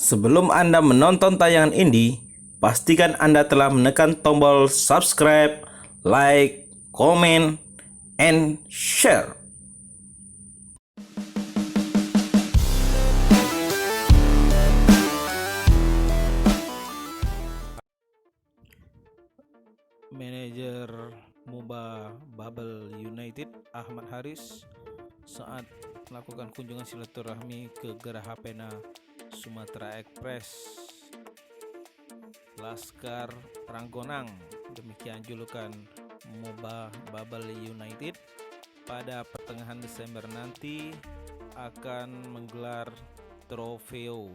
Sebelum Anda menonton tayangan ini, pastikan Anda telah menekan tombol subscribe, like, comment, and share. Manajer MOBA Bubble United Ahmad Haris saat melakukan kunjungan silaturahmi ke Geraha Pena Sumatera Express Laskar Ranggonang, demikian julukan MOBA Bubble United, pada pertengahan Desember nanti akan menggelar trofeo.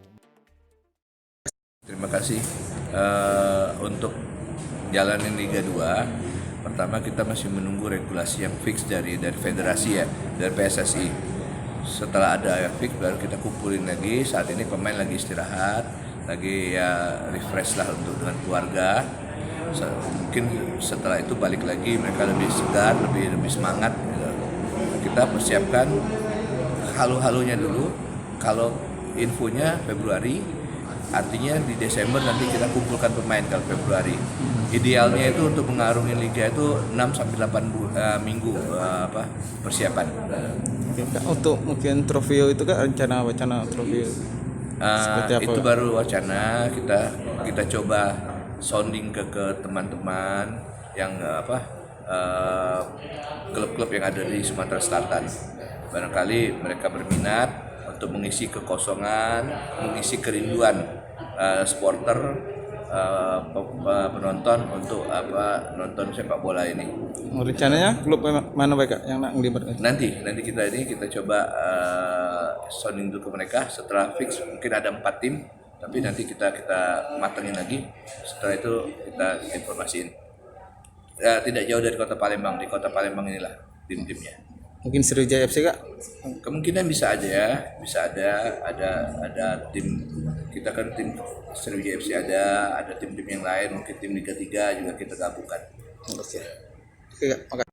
Terima kasih untuk jalanin Liga 2. Pertama, kita masih menunggu regulasi yang fix dari federasi ya, dari PSSI. Setelah ada yang fix baru kita kumpulin lagi. Saat ini pemain lagi istirahat, lagi ya refresh lah untuk dengan keluarga. Mungkin setelah itu balik lagi mereka lebih segar, lebih semangat. Kita persiapkan halu-halunya dulu. Kalau infonya Februari, artinya di Desember nanti kita kumpulkan pemain kalau Februari. Idealnya itu untuk mengarungi liga itu 6-8 minggu persiapan. Untuk mungkin trofeo itu kan rencana wacana trofeo seperti apa? Itu baru wacana, kita coba sounding ke teman-teman yang klub-klub yang ada di Sumatera Selatan. Barangkali mereka berminat untuk mengisi kekosongan, mengisi kerinduan supporter, penonton untuk nonton sepak bola ini. Rencananya klub mana Pak yang nak ngelibatkan? Nanti kita coba sounding dulu ke mereka. Setelah fix mungkin ada 4 tim, tapi nanti kita matengin lagi. Setelah itu kita informasiin. Tidak jauh dari Kota Palembang, di Kota Palembang inilah tim-timnya. Mungkin Sriwijaya FC Kak? Kemungkinan bisa ada tim, kita kan tim Sriwijaya FC ada tim-tim yang lain, mungkin tim Liga 3 juga kita gabungkan. Oke Kak, makasih.